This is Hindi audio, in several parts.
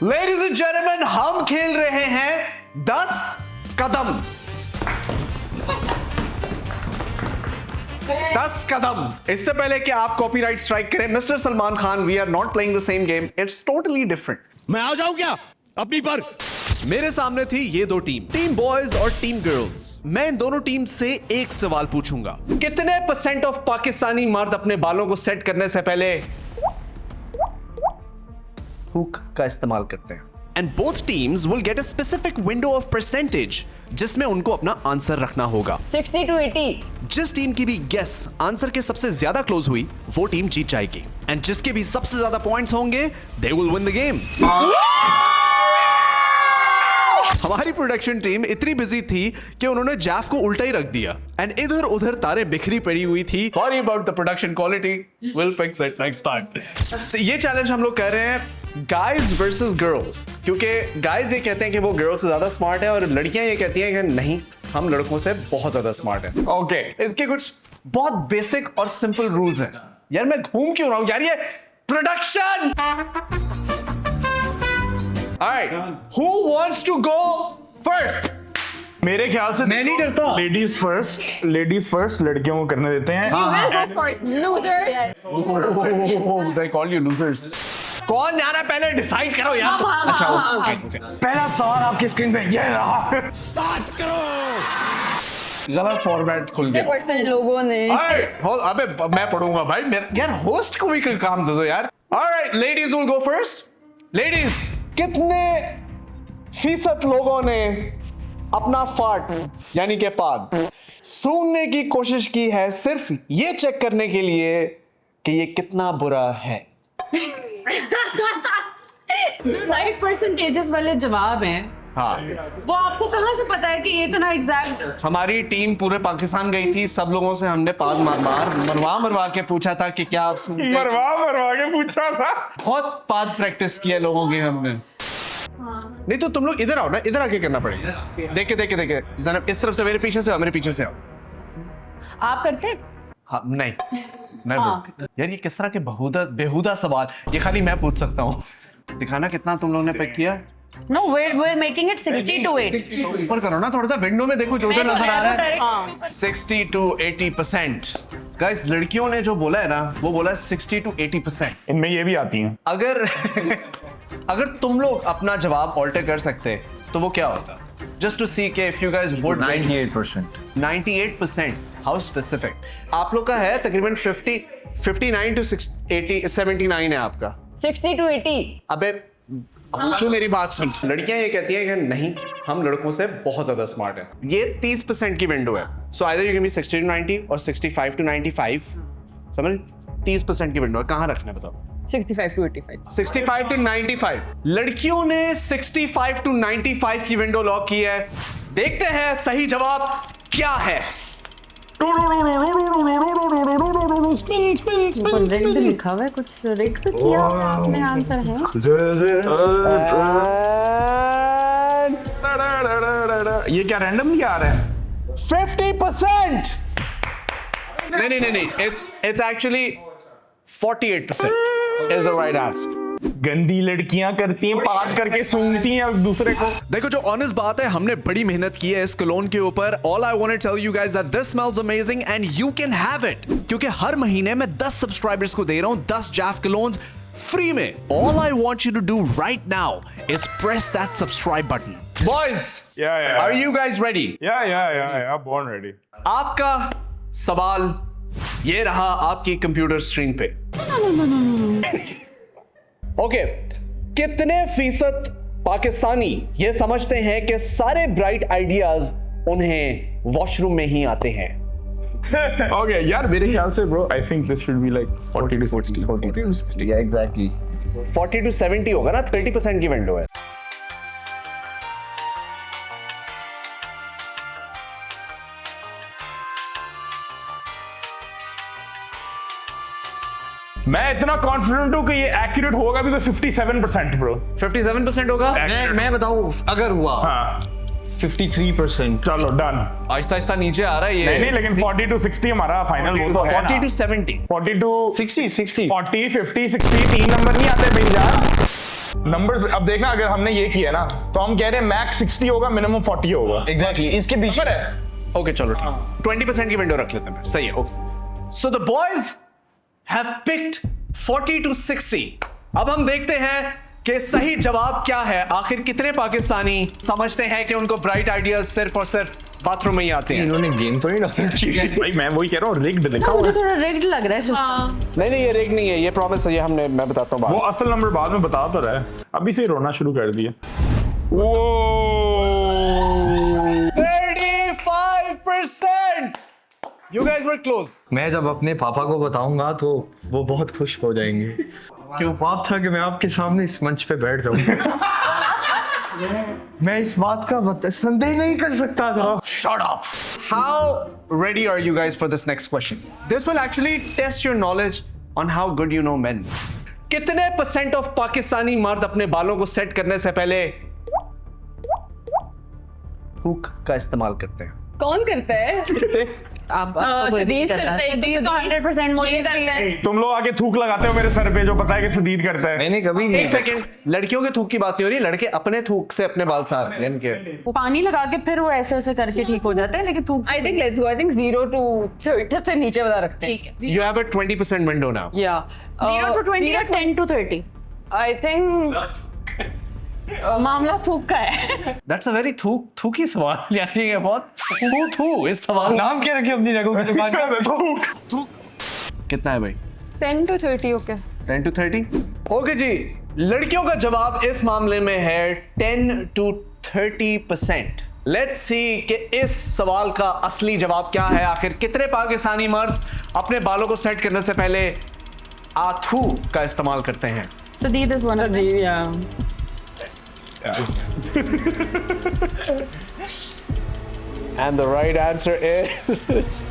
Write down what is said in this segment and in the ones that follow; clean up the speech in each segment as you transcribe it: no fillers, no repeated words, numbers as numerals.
लेडीज एंड जेंटलमैन, हम खेल रहे हैं 10 कदम। 10 कदम। इससे पहले कि आप कॉपीराइट स्ट्राइक करें, mister Salman Khan, we are not playing the same game, it's totally different. मैं आ जाऊं क्या अपनी पर? मेरे सामने थी ये दो टीम बॉयज और टीम गर्ल्स। मैं इन दोनों टीम से एक सवाल पूछूंगा, कितने % ऑफ पाकिस्तानी मर्द अपने बालों को सेट करने से पहले हुक का इस्तेमाल करते हैं? And both teams will get a specific window of percentage जिसमें उनको अपना आंसर रखना होगा। 60 to 80। जिस टीम की भी गेस आंसर के सबसे ज्यादा क्लोज हुई वो टीम जीत जाएगी, एंड जिसके भी सबसे ज्यादा पॉइंट्स होंगे they will win the game. हमारी प्रोडक्शन टीम इतनी बिजी थी कि उन्होंने जैफ को उल्टा ही रख दिया, एंड इधर उधर तारे बिखरी पड़ी हुई थी। Sorry about the production quality, will fix it next time. तो ये चैलेंज हम लोग कर रहे हैं गाइज वर्सेस गर्ल्स, क्योंकि गाइज ये कहते हैं कि वो गर्ल्स से ज्यादा स्मार्ट है और लड़कियां ये कहती हैं कि नहीं, हम लड़कों से बहुत ज्यादा स्मार्ट है। ओके, इसके कुछ बहुत बेसिक और सिंपल रूल्स हैं। यार मैं घूम क्यों रहा हूं यार, ये production. Alright, who wants to go first? मेरे ख्याल से मैं नहीं करता। लेडीज फर्स्ट लड़कियों को करने देते हैं। You will go first, losers. Oh, they call you losers. कौन जा रहा है पहले डिसाइड करो यार। हाँ, अच्छा, हाँ, ओके। पहला सवाल आपकी स्क्रीन पे ये रहा। स्टार्ट करो। गलत फॉर्मेट खुल गया। 50% लोगों ने। Alright, अबे मैं पढ़ूंगा भाई, यार होस्ट को भी कोई काम दे दो यार। Alright, ladies will go first. Ladies, कितने फीसद लोगों ने अपना फार्ट यानी कि पाद सूंघने की कोशिश की है सिर्फ ये चेक करने के लिए कि ये कितना बुरा है? राइट परसेंटेजेस वाले जवाब हैं। हाँ, वो आपको कहाँ से पता है कि ये तो ना एग्जैक्ट? हमारी टीम पूरे पाकिस्तान गई थी, सब लोगों से हमने पाद मरवा के पूछा था कि क्या आप सूंघते हैं? मरवा के पूछा था। बहुत पाद प्रैक्टिस किया लोगों की हमने। नहीं तो तुम लोग इधर आओ ना, इधर आके करना पड़ेगा। देखे ज़रा इस तरफ से, मेरे पीछे से आओ, मेरे पीछे से आओ। आप करते हैं? हाँ, नहीं मैं यार ये किस तरह के बेहुदा सवाल, ये खाली मैं पूछ सकता हूँ। दिखाना कितना तुम लोगों ने पिक किया। No, we're making it 60 to 80. ऊपर करो ना थोड़ा सा, विंडो में देखो जो नजर आ रहा है। हाँ। 60 to 80%। गाइस, लड़कियों ने जो बोला है ना, वो बोला है 60 to 80%। इनमें ये भी आती हैं। अगर तुम लोग अपना जवाब ऑल्टर कर सकते तो वो क्या होता? Just to see कि if you guys would 98%। 98%, how specific? आप लोग का है तकरीबन 59 to 80, 79 है आपका। 60 to 80। अबे जो मेरी बात सुन, लड़कियां ये कहती हैं कि नहीं, हम लड़कों से बहुत ज्यादा स्मार्ट हैं। ये 30% की विंडो है, so either you can be 60 to 90 और 65 to 95। समझ? 30% की विंडो है, कहाँ रखना है बताओ? 65 to 85। 65 to 95। लड़कियों ने 65 to 95 की विंडो लॉक की है। देखते हैं सही जवाब क्या है। रिग्ड लिखा हुआ है, कुछ रिग्ड किया हुआ है आपने आंसर है? ये क्या रैंडमली आ रहा है? 50%। नहीं, it's actually 48% is the right answer. गंदी लड़कियां करती हैं, पाद करके सूंघती हैं एक दूसरे को। देखो, जो ऑनेस्ट बात है, हमने बड़ी मेहनत की है इस कलोन के ऊपर। All I want to tell you guys that this smells amazing and you can have it, क्योंकि हर महीने मैं 10 सब्सक्राइबर्स को दे रहा हूँ 10 जैफ कलोन्स फ्री में। All I want you to do right now is press that subscribe button. Boys, Yeah. are you guys ready? Yeah, born ready. आपका सवाल ये रहा आपकी कंप्यूटर स्क्रीन पे। ओके, कितने फीसद पाकिस्तानी ये समझते हैं कि सारे ब्राइट आइडियाज उन्हें वॉशरूम में ही आते हैं? Okay, यार मेरे ख्याल से bro, I think this should be like 40 to 60. 40 to 60, yeah, exactly। 40 to 70 होगा ना, 30% की विंडो है। मैं इतना कॉन्फिडेंट हूँ कि ये एक्यूरेट होगा भी, तो 57% ब्रो। 57% होगा। मैं बताऊं अगर हुआ। हाँ 53%। चलो डन। आहिस्ता आहिस्ता नीचे आ रहा है ये। नहीं लेकिन 40 to 60 हमारा फाइनल वो तो है 40 to 70। 40 to 60 40 50 60 3 नंबर नहीं आते भाई यार। नंबर्स अब देखना, अगर हमने ये किया ना तो हम कह रहे हैं मैक्स 60 होगा, मिनिमम 40 होगा। एग्जैक्टली इसके बीच है ओके चलो ठीक, 20% की विंडो रख लेते हैं, सही है। Okay, so the boys have picked 40 to 60। अब हम देखते हैं कि सही जवाब क्या है। आखिर कितने पाकिस्तानी समझते हैं कि उनको ब्राइट आइडियाज सिर्फ और सिर्फ बाथरूम में ही आते हैं? इन्होंने गेम तो नहीं डाला। भाई मैं वही कह रहा हूँ, रिग्ड लिखा हुआ मुझे है। थोड़ा रिग्ड लग रहा है सिस्टम। नहीं ये रिग नहीं है, ये प्रॉमिस है, ये हमने, मैं बताता हूँ वो बात। असल नंबर बाद में बता तो रहा है, अभी से रोना शुरू कर दिया। वो 35%। You guys were close। मैं जब अपने पापा को बताऊंगा तो वो बहुत खुश हो जाएंगे। क्यों पाप था कि मैं आपके सामने इस मंच पे बैठ जाऊं। मैं इस बात का संदेह नहीं कर सकता था। Shut up। How ready are you guys for this next question? This will actually test your knowledge on how good you know men। कितने % ऑफ पाकिस्तानी मर्द अपने बालों को सेट करने से पहले हुक का इस्तेमाल करते हैं? कौन करता है? आप सदीद करता है, सदीद तो 100% मुझे करता है। तुम लोग आके थूक लगाते हो मेरे सर पे, जो पता है कि सदीद करता है। मैंने कभी नहीं। एक सेकेंड, लड़कियों के थूक की बात नहीं हो रही, लड़के अपने थूक से अपने बाल साफ के। वो पानी लगा के फिर वो ऐसे ऐसे करके ठीक हो जाते हैं, लेकिन थूक I think let's go। I think 0 to 30 सबसे नीचे बता रखते हैं। ठीक है। You have a 20% window now। Yeah। 0 to 20 या 10 to 30। I think मामला थूक का है। That's a very थूकी सवाल, यानी कि बहुत थू इस सवाल। नाम क्या रखे अपनी जगह की दुकान का? कितना है भाई? 10 to 30 ओके। 10 to 30? ओके जी, लड़कियों का जवाब इस मामले में है 10 to 30%। लेट्स सी कि इस सवाल का असली जवाब क्या है। आखिर कितने पाकिस्तानी मर्द अपने बालों को सेट करने से पहले आथू का इस्तेमाल करते हैं? सदीद इज वन ऑफ द या And the right answer is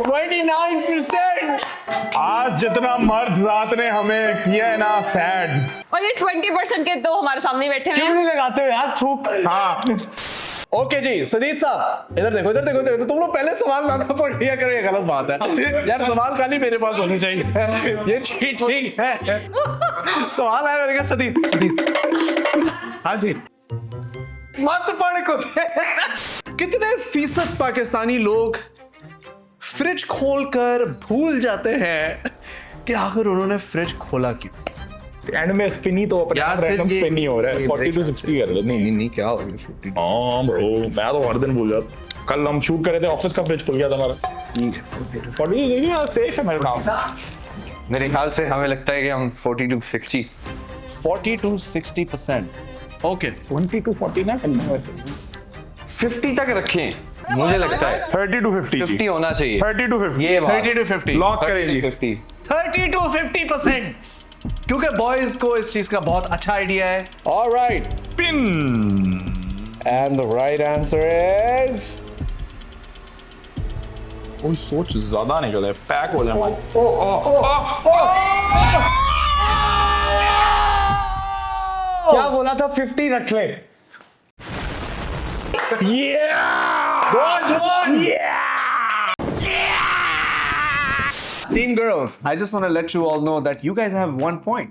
29%। आज जितना मर्द जात ने हमें किया है ना सैड। और ये 20% के तो हमारे सामने बैठे हुए क्यों हैं। नहीं लगाते हो यार थूक? हाँ ओके जी, सदीद साहब इधर देखो, इधर देखो, इधर देखो। तुम लोग पहले सवाल लाना पड़ गया करो, ये गलत बात है यार। सवाल खाली मेरे पास होने चाहिए, ये ठीक है। सवाल है मेरे का सदीद। हाँ जी, मत पढ़ को। कितने फीसद पाकिस्तानी लोग फ्रिज खोलकर भूल जाते हैं कि आखिर उन्होंने फ्रिज खोला क्यों? एंड में स्पिनी तो अपने आप रैंडम स्पिन ही हो रहा है। 40 to 60 कर लेते हैं। नहीं क्या हो गया 40? हाँ ब्रो, मैं तो हर दिन भूल जाता। कल हम शूट कर रहे थे, ऑफिस का फ्रिज खुल गया था हमारा। 40 देखिए यार, सेफ है मेरे काम। मेरे ख्याल से हमें लगता है कि हम 40 to 60। 40 to 60%। ओके, 20 to 40 ना करना वैसे। 50 तक रखें, मुझे लगता है 30 to 50 जी। 50 होना चाहिए। 30 to 50 ये बात। 30 to 50। लॉक करें जी। 50। 30 to 50%, क्योंकि बॉयज को इस चीज का बहुत अच्छा आइडिया है। Alright, pin and the right answer is कोई सोच ज्यादा निकला है, पैक हो जाए। क्या बोला था 50 रख ले। Boys won! Team girls, I just want to let you all know that you guys have 1 point.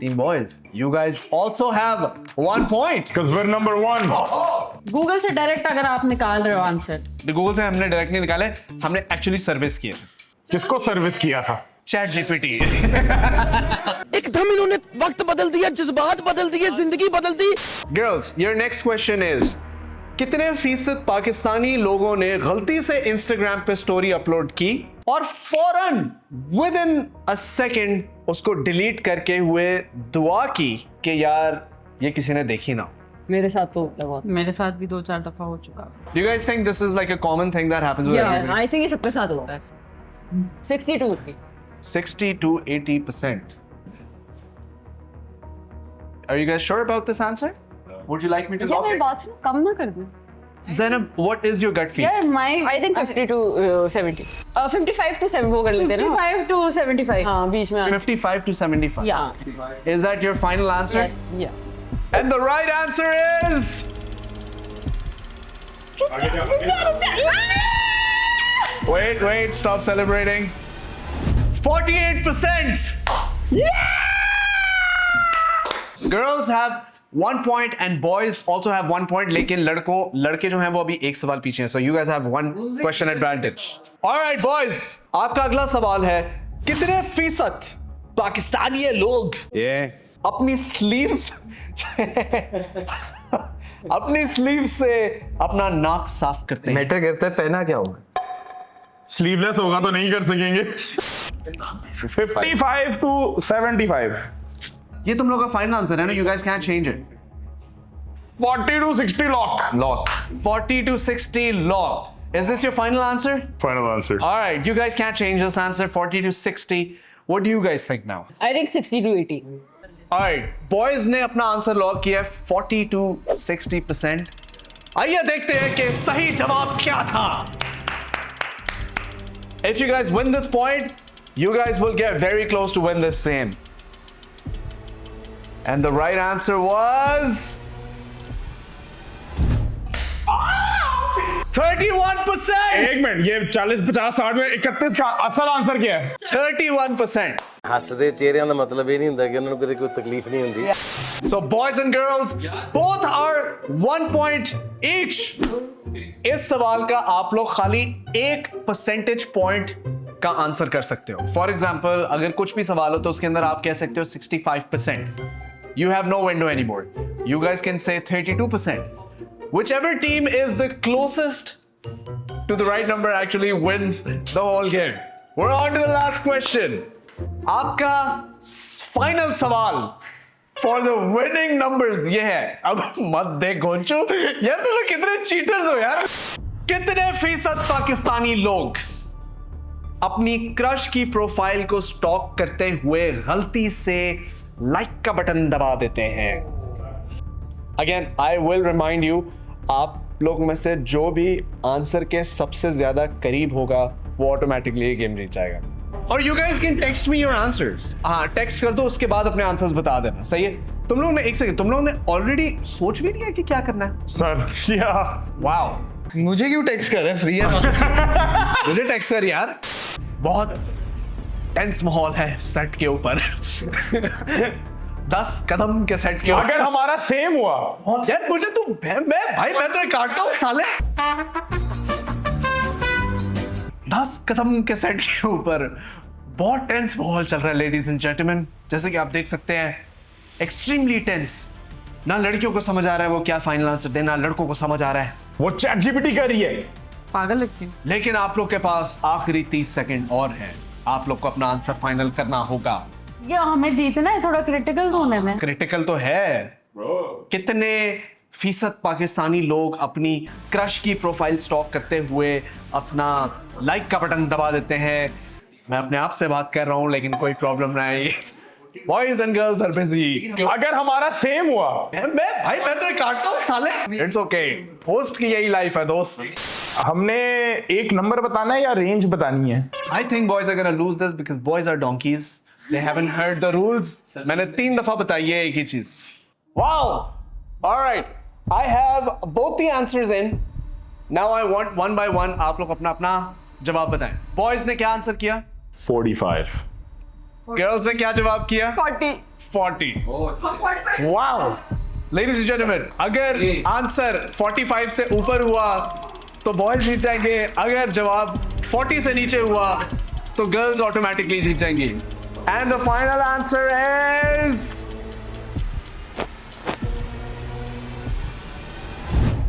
Team boys, you guys also have 1 point. Because we're number 1. Google से डायरेक्ट अगर आप निकाल रहे हो आंसर। गूगल से हमने डायरेक्ट नहीं निकाले, हमने एक्चुअली सर्विस किया। किसको सर्विस किया था? Chat GPT. एकदम इन्होंने वक्त बदल दिया, जज्बात बदल दिए, जिंदगी बदल दी। Girls, your next question is, कितने फीसद पाकिस्तानी लोगों ने गलती से इंस्टाग्राम पे स्टोरी अपलोड की और फौरन विद इन अ सेकेंड उसको डिलीट करके हुए दुआ की कि यार ये किसी ने देखी ना? मेरे साथ तो होता है बहुत। मेरे साथ भी 2-4 दफा हो चुका है। Do you guys think this is like a common thing that happens with everybody? I think ये सबके साथ होता है। 62 would 60 to 80%. Are you guys sure about this answer? Would you like me to यार lock मेरी it? बात सुनो, कम ना कर दे। Zainab, what is your gut feel? यार I think 50 to 70। 55 to 7 वो कर लेते हैं ना। 55 to 75। हाँ, बीच में। 55 to 75. Yeah. Is that your final answer? Yes. Yeah. And the right answer is आगे जा, आगे जा। wait, stop celebrating. 48%. Girls have 1 point and boys also have 1 point. लेकिन लड़के जो हैं वो अभी एक सवाल पीछे हैं. So you guys have 1 question advantage. All right, boys. आपका अगला सवाल है कितने फीसद पाकिस्तानी लोग अपनी स्लीव्स से अपना नाक साफ करते हैं? मैटर करता है पहना क्या होगा. स्लीवलेस होगा तो नहीं कर सकेंगे. 55 to 75. ये तुम लोग का फाइनल आंसर है ना. You guys can't change it. 40 to 60 lock. 40 to 60 lock. Is this your final answer? Final answer. All right, you guys can't change this answer. 40 to 60. What do you guys think now? I think 60 to 80. All right, boys ने अपना आंसर लॉक किया 40 to 60%. आइए देखते हैं कि सही जवाब क्या था. If you guys win this point, you guys will get very close to win this same. And the right answer was 31%. एक मिनट, ये 40, 50, 60 में 31 का असल आंसर क्या है? 31%. ਹੱਸਦੇ ਚਿਹਰਿਆਂ ਦਾ ਮਤਲਬ ਇਹ ਨਹੀਂ ਹੁੰਦਾ ਕਿ ਉਹਨਾਂ ਨੂੰ ਕਦੇ ਕੋਈ ਤਕਲੀਫ ਨਹੀਂ ਹੁੰਦੀ. So boys and girls, both are 1 point each. इस सवाल का आप लोग खाली 1 percentage point का आंसर कर सकते हो. फॉर एग्जाम्पल अगर कुछ भी सवाल हो तो उसके अंदर आप कह सकते हो 65%. You have no window anymore. You guys can say 32%. Whichever team is the closest to the right number actually wins the whole game. We're on to the last question. आपका फाइनल सवाल for the winning numbers ये है. अब मत दे गोंचू यार, तुम लोग कितने चीटर्स हो यार. कितने फीसद पाकिस्तानी लोग अपनी क्रश की प्रोफाइल को स्टॉक करते हुए गलती से लाइक का बटन दबा देते हैं? Again I will remind you, आप लोग में से जो भी आंसर के सबसे ज्यादा करीब होगा वो ऑटोमेटिकली ये गेम जीत जाएगा. और you guys can text me your answers. हाँ, टेक्स्ट कर दो, उसके बाद अपने आंसर्स बता देना. सही है? तुम लोग ने एक सेकंड, तुम लोग ने ऑलरेडी सोच भी लिया कि क्या करना है? सर, या वाओ, मुझे क्यों टेक्स्ट कर रहे हैं? फ्री है. मुझे टेक्स्ट कर यार. बहुत टेंस माहौल है सेट के ऊपर. 10 कदम के सेट के ऊपर. अगर हमारा सेम हुआ यार मुझे तू मैं तो काटता हूँ साले. 10 कदम के सेट के ऊपर बहुत टेंस माहौल चल रहा है लेडीज एंड जेंटलमैन. जैसे कि आप देख सकते हैं, एक्सट्रीमली टेंस. ना लड़कियों को समझ आ रहा है वो क्या फाइनल आंसर देना, लड़कों को समझ आ रहा है वो चैट जीपीटी कर रही है. पागल लगती हूँ. लेकिन आप लोग के पास आखिरी 30 सेकंड और हैं. आप लोग को अपना आंसर फाइनल करना होगा. ये हमें जीतना है, थोड़ा क्रिटिकल होने में. क्रिटिकल तो है. कितने फीसद पाकिस्तानी लोग अपनी क्रश की प्रोफाइल स्टॉक करते हुए अपना लाइक का बटन दबा देते हैं? मैं अपने आप से बात कर रहा हूं लेकिन कोई प्रॉब्लम नहीं. Boys and girls are busy. अगर हमारा सेम हुआ मैं तो काटता हूं साले. इट्स ओके, होस्ट की यही लाइफ है दोस्त. हमने एक नंबर बताना है या रेंज बतानी है? I think boys are gonna lose this because boys are donkeys. They haven't heard the rules. मैंने 3 दफा बताई है एक ही चीज. Wow. Alright, I have both the answers in. Now I want one by one. आप लोग अपना अपना जवाब बताएं. Boys ने क्या आंसर किया? 45. Girls ने क्या जवाब किया? 40. Wow. Ladies and gentlemen, अगर आंसर 45 से ऊपर हुआ तो बॉयज जीत जाएंगे. अगर जवाब 40 से नीचे हुआ तो गर्ल्स ऑटोमेटिकली जीत जाएंगी. And the final answer is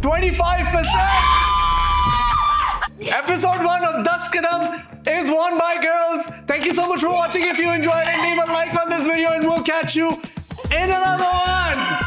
25%. Episode 1 of 10 Kadam is won by girls. Thank you so much for watching. If you enjoyed it, leave a like on this video and we'll catch you in another one.